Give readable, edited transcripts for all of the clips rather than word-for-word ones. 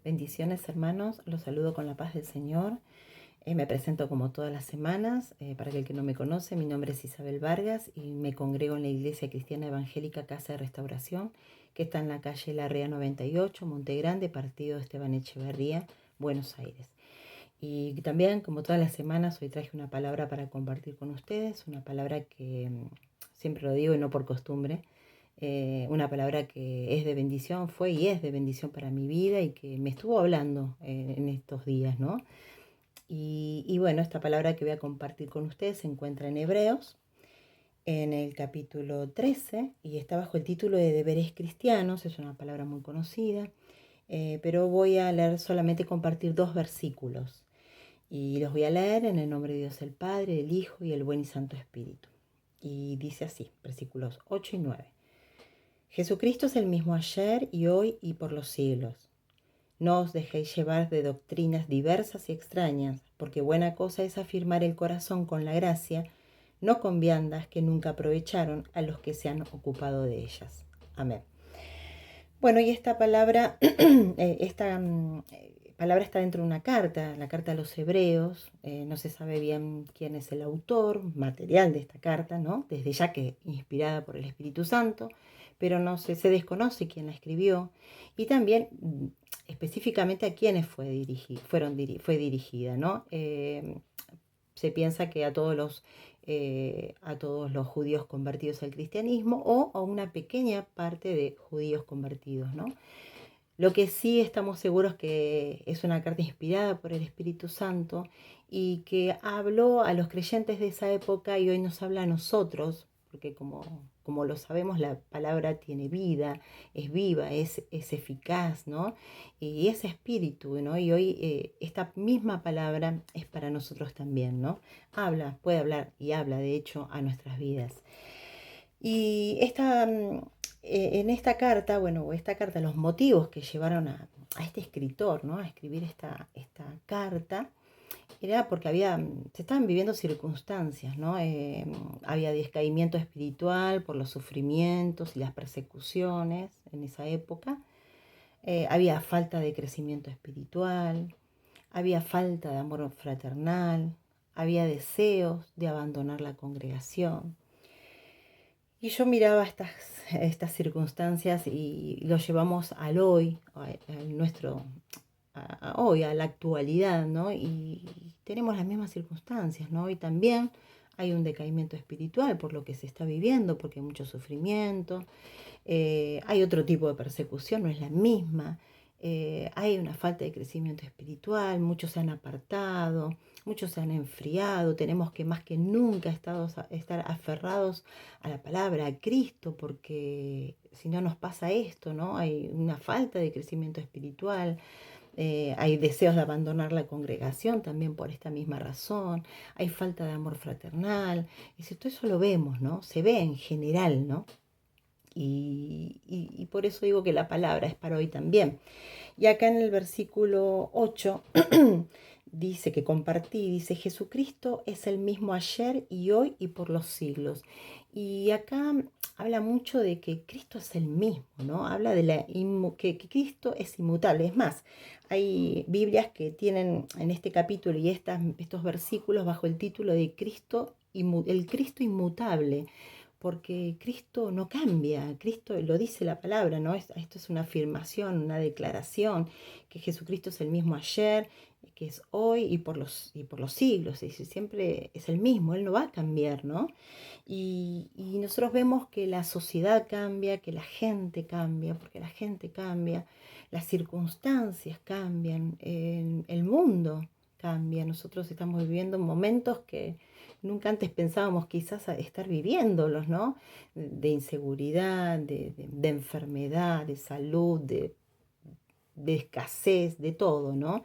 Bendiciones, hermanos. Los saludo con la paz del Señor. Me presento como todas las semanas. Para aquel que no me conoce, mi nombre es Isabel Vargas y me congrego en la Iglesia Cristiana Evangélica Casa de Restauración, que está en la calle Larrea 98, Monte Grande, partido Esteban Echeverría, Buenos Aires. Y también, como todas las semanas, hoy traje una palabra para compartir con ustedes, una palabra que siempre lo digo y no por costumbre, una palabra que es de bendición, fue y es de bendición para mi vida y que me estuvo hablando en estos días, ¿no? Y bueno, esta palabra que voy a compartir con ustedes se encuentra en Hebreos, en el capítulo 13, y está bajo el título de Deberes Cristianos. Es una palabra muy conocida, pero voy a leer solamente compartir 2 versículos. Y los voy a leer en el nombre de Dios el Padre, el Hijo y el Buen y Santo Espíritu. Y dice así, versículos 8 y 9. Jesucristo es el mismo ayer y hoy y por los siglos. No os dejéis llevar de doctrinas diversas y extrañas, porque buena cosa es afirmar el corazón con la gracia, no con viandas que nunca aprovecharon a los que se han ocupado de ellas. Amén. Bueno, y esta palabra, palabra está dentro de una carta, la carta a los Hebreos. No se sabe bien quién es el autor material de esta carta, ¿no? Desde ya que inspirada por el Espíritu Santo, pero no se desconoce quién la escribió y también específicamente a quiénes fue dirigida, ¿no? Se piensa que a todos los judíos convertidos al cristianismo o a una pequeña parte de judíos convertidos, ¿no? Lo que sí estamos seguros que es una carta inspirada por el Espíritu Santo y que habló a los creyentes de esa época y hoy nos habla a nosotros, porque como lo sabemos, la palabra tiene vida, es viva, es eficaz, ¿no? Y es espíritu, ¿no? Y hoy esta misma palabra es para nosotros también, ¿no? Puede hablar y habla, de hecho, a nuestras vidas. Y en esta carta, bueno, los motivos que llevaron a este escritor, ¿no? A escribir esta carta, era porque se estaban viviendo circunstancias, ¿no? Había descaimiento espiritual por los sufrimientos y las persecuciones en esa época. Había falta de crecimiento espiritual, había falta de amor fraternal, había deseos de abandonar la congregación. Y yo miraba estas circunstancias y lo llevamos al hoy, hoy, a la actualidad, ¿no? Y tenemos las mismas circunstancias, ¿no? Y también hay un decaimiento espiritual por lo que se está viviendo, porque hay mucho sufrimiento, hay otro tipo de persecución, no es la misma. Hay una falta de crecimiento espiritual, muchos se han apartado, muchos se han enfriado. Tenemos que más que nunca estar aferrados a la palabra, a Cristo, porque si no nos pasa esto, ¿no? Hay una falta de crecimiento espiritual. Hay deseos de abandonar la congregación también por esta misma razón. Hay falta de amor fraternal. Y si todo eso lo vemos, ¿no? Se ve en general, ¿no? Y por eso digo que la palabra es para hoy también. Y acá en el versículo 8 dice que compartí, dice: Jesucristo es el mismo ayer y hoy y por los siglos. Y acá habla mucho de que Cristo es el mismo, ¿no? Habla de que Cristo es inmutable. Es más, hay Biblias que tienen en este capítulo y estos versículos bajo el título de el Cristo inmutable, porque Cristo no cambia. Cristo lo dice la palabra, ¿no? Esto es una afirmación, una declaración, que Jesucristo es el mismo ayer, que es hoy y por los siglos. Y siempre es el mismo, Él no va a cambiar, ¿no? Y nosotros vemos que la sociedad cambia, que la gente cambia, porque la gente cambia, las circunstancias cambian, el mundo cambia. Nosotros estamos viviendo momentos que nunca antes pensábamos quizás estar viviéndolos, ¿no? De inseguridad, de enfermedad, de salud, de escasez, de todo, ¿no?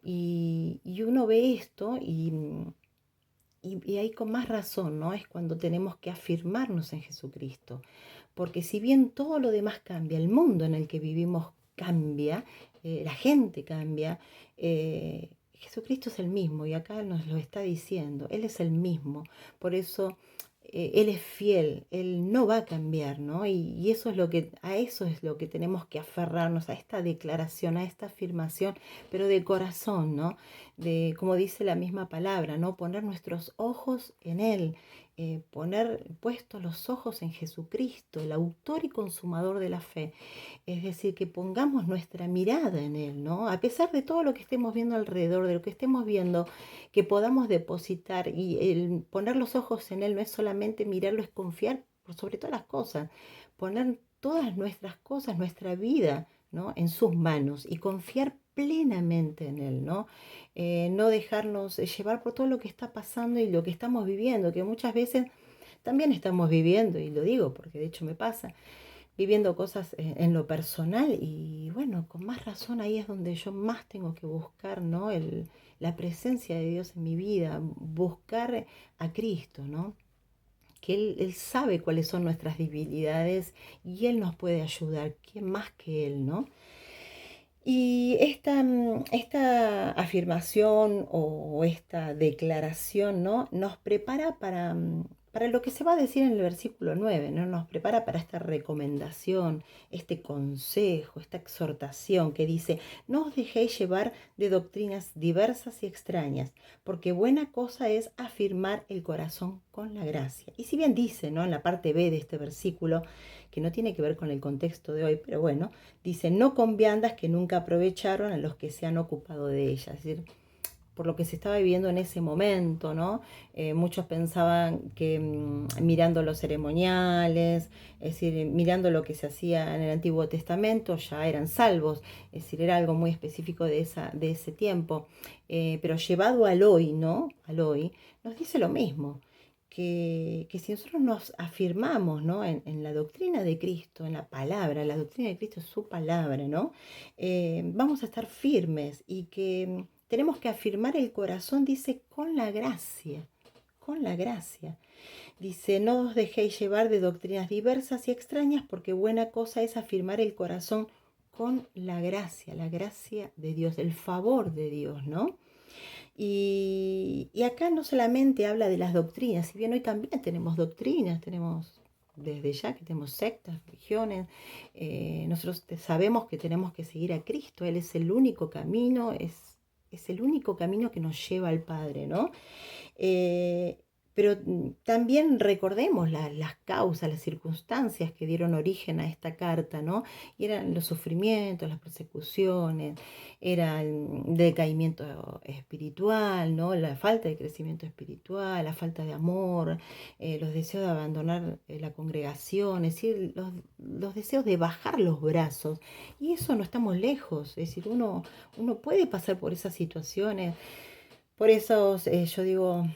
Y uno ve esto y ahí con más razón, ¿no? Es cuando tenemos que afirmarnos en Jesucristo. Porque si bien todo lo demás cambia, el mundo en el que vivimos cambia, la gente cambia, Jesucristo es el mismo y acá nos lo está diciendo, Él es el mismo. Por eso Él es fiel, Él no va a cambiar, ¿no? Y eso es a eso es lo que tenemos que aferrarnos, a esta declaración, a esta afirmación, pero de corazón, ¿no? De, como dice la misma palabra, ¿no? Poner nuestros ojos en Él, poner puestos los ojos en Jesucristo, el autor y consumador de la fe. Es decir, que pongamos nuestra mirada en Él, ¿no? A pesar de todo lo que estemos viendo alrededor, de lo que estemos viendo, que podamos depositar y el poner los ojos en Él no es solamente mirarlo, es confiar por sobre todas las cosas, poner todas nuestras cosas, nuestra vida, ¿no? En sus manos y confiar plenamente en Él, ¿no? No dejarnos llevar por todo lo que está pasando y lo que estamos viviendo, que muchas veces también estamos viviendo, y lo digo porque de hecho me pasa, viviendo cosas en lo personal y bueno, con más razón ahí es donde yo más tengo que buscar, ¿no? La presencia de Dios en mi vida, buscar a Cristo, ¿no? Que Él sabe cuáles son nuestras debilidades y Él nos puede ayudar, ¿quién más que Él, ¿no? Y esta afirmación o esta declaración, ¿no? Nos prepara para lo que se va a decir en el versículo 9, ¿no? Nos prepara para esta recomendación, este consejo, esta exhortación que dice: no os dejéis llevar de doctrinas diversas y extrañas, porque buena cosa es afirmar el corazón con la gracia. Y si bien dice, ¿no? En la parte B de este versículo, que no tiene que ver con el contexto de hoy, pero bueno, dice: no con viandas que nunca aprovecharon a los que se han ocupado de ellas. Es decir, por lo que se estaba viviendo en ese momento, ¿no? Muchos pensaban que mirando los ceremoniales, es decir, mirando lo que se hacía en el Antiguo Testamento, ya eran salvos, es decir, era algo muy específico de ese tiempo. Pero llevado al hoy, ¿no? Al hoy, nos dice lo mismo. Que si nosotros nos afirmamos, ¿no? En la doctrina de Cristo, en la palabra, la doctrina de Cristo es su palabra, ¿no? Vamos a estar firmes y que tenemos que afirmar el corazón, dice, con la gracia, con la gracia. Dice: no os dejéis llevar de doctrinas diversas y extrañas, porque buena cosa es afirmar el corazón con la gracia de Dios, el favor de Dios, ¿no? Y acá no solamente habla de las doctrinas, si bien hoy también tenemos doctrinas, tenemos desde ya que tenemos sectas, religiones, nosotros sabemos que tenemos que seguir a Cristo, Él es el único camino, es el único camino que nos lleva al Padre, ¿no? Eh, pero también recordemos las causas, las circunstancias que dieron origen a esta carta, ¿no? Y eran los sufrimientos, las persecuciones, era el decaimiento espiritual, ¿no? La falta de crecimiento espiritual, la falta de amor, los deseos de abandonar la congregación, es decir, los deseos de bajar los brazos. Y eso no estamos lejos, es decir, uno puede pasar por esas situaciones, por esos, yo digo,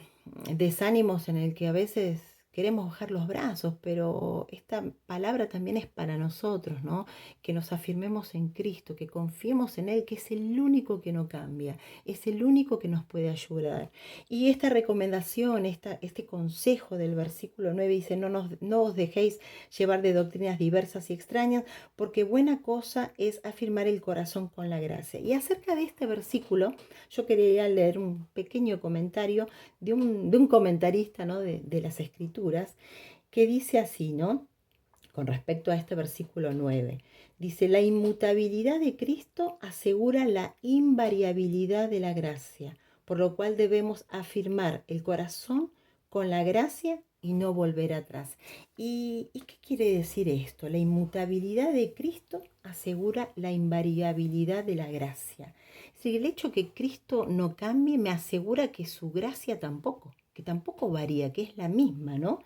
desánimos en el que a veces queremos bajar los brazos, pero esta palabra también es para nosotros, ¿no? Que nos afirmemos en Cristo, que confiemos en Él, que es el único que no cambia, es el único que nos puede ayudar. Y esta recomendación, este consejo del versículo 9 dice: no os dejéis llevar de doctrinas diversas y extrañas, porque buena cosa es afirmar el corazón con la gracia. Y acerca de este versículo, yo quería leer un pequeño comentario de un comentarista, ¿no? de las Escrituras, que dice así, ¿no? Con respecto a este versículo 9. Dice: la inmutabilidad de Cristo asegura la invariabilidad de la gracia, por lo cual debemos afirmar el corazón con la gracia y no volver atrás. ¿Y qué quiere decir esto? La inmutabilidad de Cristo asegura la invariabilidad de la gracia. Si el hecho que Cristo no cambie me asegura que su gracia tampoco, que tampoco varía, que es la misma, ¿no?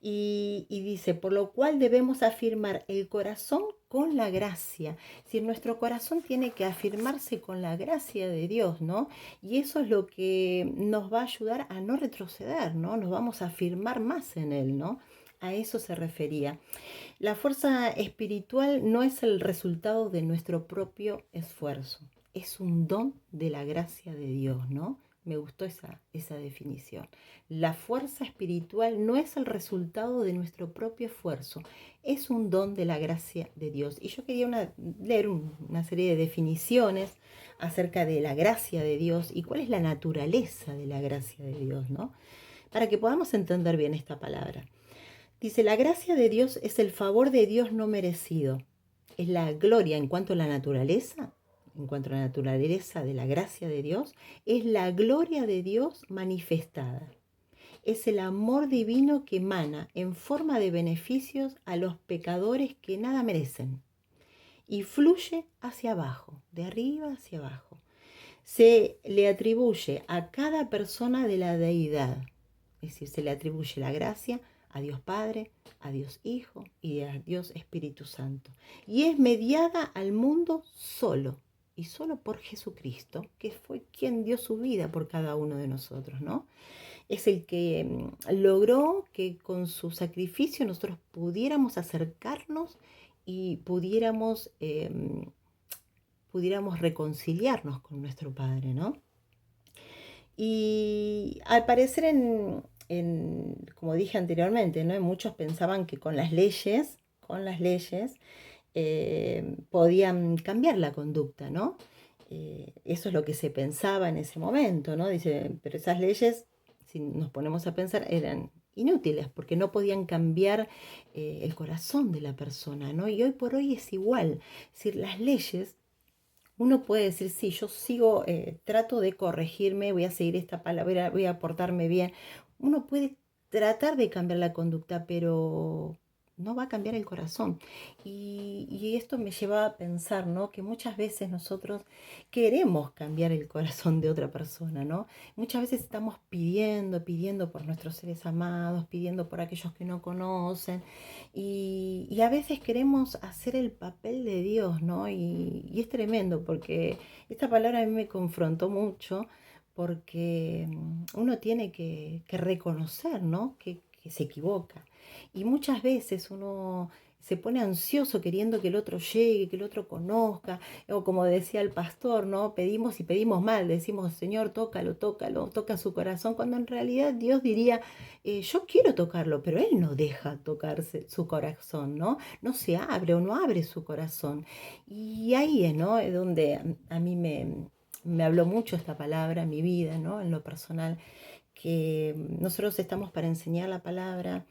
Y dice: por lo cual debemos afirmar el corazón con la gracia. Si nuestro corazón tiene que afirmarse con la gracia de Dios, ¿no? Y eso es lo que nos va a ayudar a no retroceder, ¿no? Nos vamos a afirmar más en Él, ¿no? A eso se refería. La fuerza espiritual no es el resultado de nuestro propio esfuerzo, es un don de la gracia de Dios, ¿no? Me gustó esa definición. La fuerza espiritual no es el resultado de nuestro propio esfuerzo, es un don de la gracia de Dios. Y yo quería leer una serie de definiciones acerca de la gracia de Dios y cuál es la naturaleza de la gracia de Dios, ¿no? para que podamos entender bien esta palabra. Dice, la gracia de Dios es el favor de Dios no merecido. Es la gloria en cuanto a la naturaleza, en cuanto a la naturaleza de la gracia de Dios, es la gloria de Dios manifestada. Es el amor divino que emana en forma de beneficios a los pecadores que nada merecen y fluye hacia abajo, de arriba hacia abajo. Se le atribuye a cada persona de la deidad, es decir, se le atribuye la gracia a Dios Padre, a Dios Hijo y a Dios Espíritu Santo. Y es mediada al mundo solo, y solo por Jesucristo, que fue quien dio su vida por cada uno de nosotros, ¿no? Es el que logró que con su sacrificio nosotros pudiéramos acercarnos y pudiéramos reconciliarnos con nuestro Padre, ¿no? Y al parecer, como dije anteriormente, ¿no? Muchos pensaban que con las leyes, podían cambiar la conducta, ¿no? Eso es lo que se pensaba en ese momento, ¿no? Dice, pero esas leyes, si nos ponemos a pensar, eran inútiles porque no podían cambiar el corazón de la persona, ¿no? Y hoy por hoy es igual. Es decir, las leyes, uno puede decir, sí, yo sigo, trato de corregirme, voy a seguir esta palabra, voy a portarme bien. Uno puede tratar de cambiar la conducta, pero no va a cambiar el corazón. Y esto me lleva a pensar, ¿no? Que muchas veces nosotros queremos cambiar el corazón de otra persona, ¿no? Muchas veces estamos pidiendo por nuestros seres amados, pidiendo por aquellos que no conocen. Y a veces queremos hacer el papel de Dios, ¿no? Y es tremendo porque esta palabra a mí me confrontó mucho porque uno tiene que reconocer, ¿no? Que se equivoca. Y muchas veces uno se pone ansioso queriendo que el otro llegue, que el otro conozca, o como decía el pastor, ¿no? Pedimos y pedimos mal, decimos, Señor, tócalo, tócalo, toca su corazón, cuando en realidad Dios diría, yo quiero tocarlo, pero Él no deja tocarse su corazón, ¿no? No se abre o no abre su corazón. Y ahí es, ¿no? Es donde a mí me habló mucho esta palabra en mi vida, ¿no? En lo personal, que nosotros estamos para enseñar la palabra,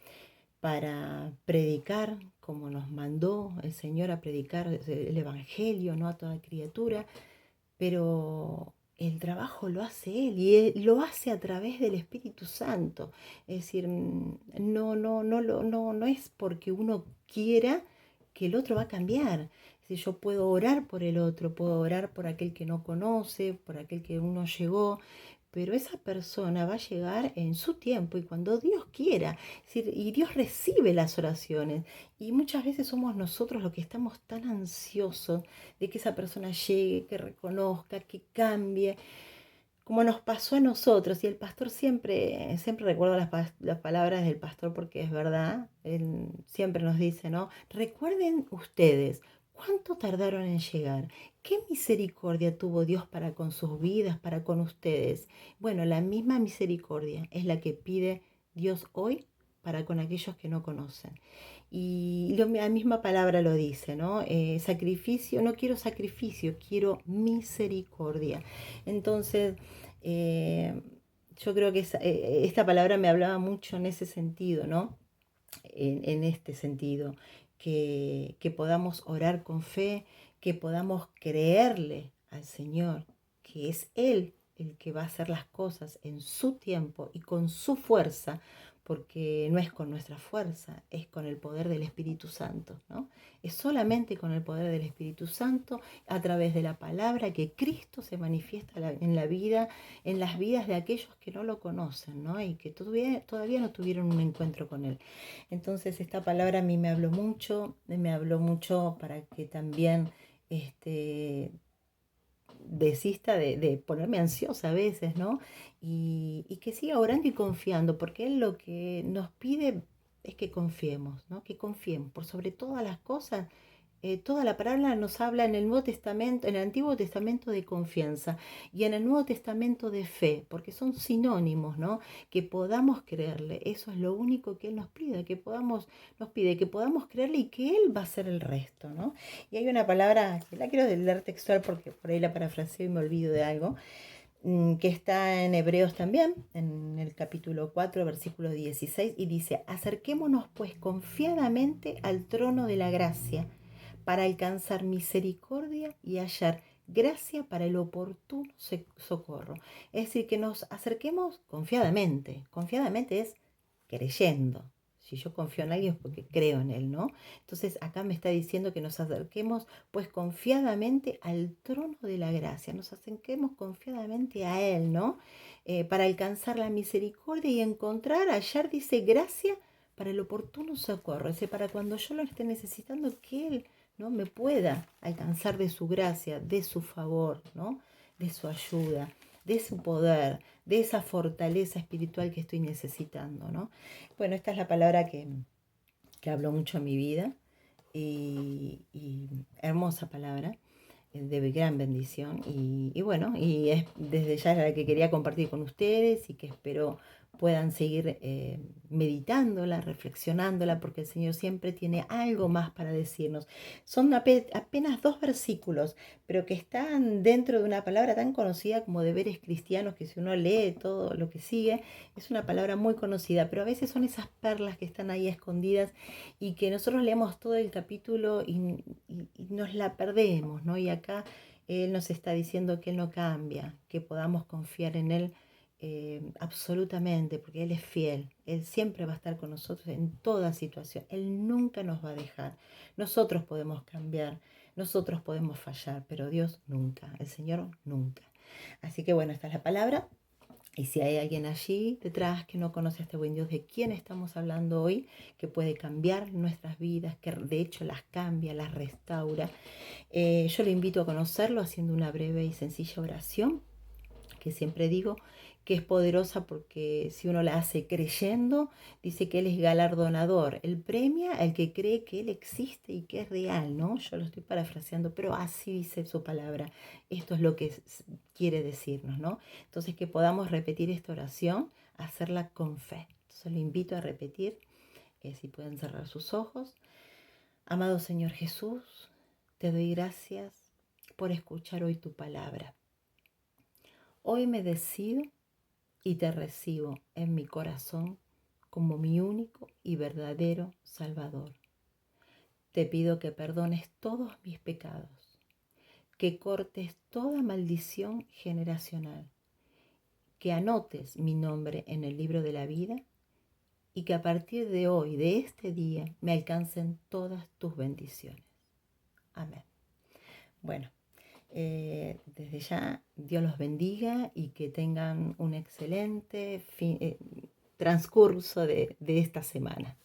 para predicar como nos mandó el Señor a predicar el Evangelio, ¿no? A toda criatura, pero el trabajo lo hace Él y Él lo hace a través del Espíritu Santo. Es decir, no es porque uno quiera que el otro va a cambiar. Es decir, yo puedo orar por el otro, puedo orar por aquel que no conoce, por aquel que uno llegó, pero esa persona va a llegar en su tiempo y cuando Dios quiera. Es decir, y Dios recibe las oraciones. Y muchas veces somos nosotros los que estamos tan ansiosos de que esa persona llegue, que reconozca, que cambie, como nos pasó a nosotros. Y el pastor siempre recuerdo las palabras del pastor porque es verdad, él siempre nos dice, ¿no? Recuerden ustedes, ¿cuánto tardaron en llegar? ¿Qué misericordia tuvo Dios para con sus vidas, para con ustedes? Bueno, la misma misericordia es la que pide Dios hoy para con aquellos que no conocen. Y la misma palabra lo dice, ¿no? Sacrificio, no quiero sacrificio, quiero misericordia. Entonces, eh, yo creo que esta palabra me hablaba mucho en ese sentido, ¿no? En este sentido, que podamos orar con fe, que podamos creerle al Señor, que es Él el que va a hacer las cosas en su tiempo y con su fuerza, porque no es con nuestra fuerza, es con el poder del Espíritu Santo, ¿no? Es solamente con el poder del Espíritu Santo, a través de la palabra, que Cristo se manifiesta en la vida, en las vidas de aquellos que no lo conocen, ¿no? Y que todavía no tuvieron un encuentro con Él. Entonces esta palabra a mí me habló mucho para que también desista de ponerme ansiosa a veces, ¿no? Y que siga orando y confiando, porque Él lo que nos pide es que confiemos, ¿no? Que confiemos por sobre todas las cosas. Toda la palabra nos habla en el Nuevo Testamento, en el Antiguo Testamento de confianza y en el Nuevo Testamento de fe, porque son sinónimos, ¿no? Que podamos creerle, eso es lo único que Él nos pide que podamos creerle y que Él va a hacer el resto, ¿no? Y hay una palabra que la quiero leer textual porque por ahí la parafraseo y me olvido de algo, que está en Hebreos también, en el capítulo 4, versículo 16, y dice: acerquémonos pues confiadamente al trono de la gracia para alcanzar misericordia y hallar gracia para el oportuno socorro. Es decir, que nos acerquemos confiadamente. Confiadamente es creyendo. Si yo confío en alguien es porque creo en él, ¿no? Entonces acá me está diciendo que nos acerquemos pues confiadamente al trono de la gracia, nos acerquemos confiadamente a él, ¿no? Para alcanzar la misericordia y encontrar, hallar, dice, gracia para el oportuno socorro, ese para cuando yo lo esté necesitando, que él, ¿no?, me pueda alcanzar de su gracia, de su favor, ¿no?, de su ayuda, de su poder, de esa fortaleza espiritual que estoy necesitando, ¿no? Bueno, esta es la palabra que habló mucho en mi vida y hermosa palabra, de gran bendición y bueno, y es desde ya la que quería compartir con ustedes y que espero puedan seguir meditándola, reflexionándola, porque el Señor siempre tiene algo más para decirnos. Son apenas 2 versículos, pero que están dentro de una palabra tan conocida como deberes cristianos, que si uno lee todo lo que sigue, es una palabra muy conocida, pero a veces son esas perlas que están ahí escondidas y que nosotros leemos todo el capítulo y nos la perdemos, ¿no? Y acá Él nos está diciendo que Él no cambia, que podamos confiar en Él absolutamente, porque Él es fiel. Él siempre va a estar con nosotros en toda situación. Él nunca nos va a dejar. Nosotros podemos cambiar, nosotros podemos fallar, pero Dios nunca, el Señor nunca. Así que bueno, esta es la palabra. Y si hay alguien allí detrás que no conoce a este buen Dios de quién estamos hablando hoy, que puede cambiar nuestras vidas, que de hecho las cambia, las restaura, yo le invito a conocerlo haciendo una breve y sencilla oración, que siempre digo que es poderosa porque si uno la hace creyendo, dice que Él es galardonador. Él premia al que cree que Él existe y que es real, ¿no? Yo lo estoy parafraseando, pero así dice su palabra. Esto es lo que quiere decirnos, ¿no? Entonces que podamos repetir esta oración, hacerla con fe. Entonces le invito a repetir, si pueden cerrar sus ojos. Amado Señor Jesús, te doy gracias por escuchar hoy tu palabra. Hoy me decido y te recibo en mi corazón como mi único y verdadero Salvador. Te pido que perdones todos mis pecados, que cortes toda maldición generacional, que anotes mi nombre en el libro de la vida y que a partir de hoy, de este día, me alcancen todas tus bendiciones. Amén. Bueno, desde ya, Dios los bendiga y que tengan un excelente transcurso de esta semana.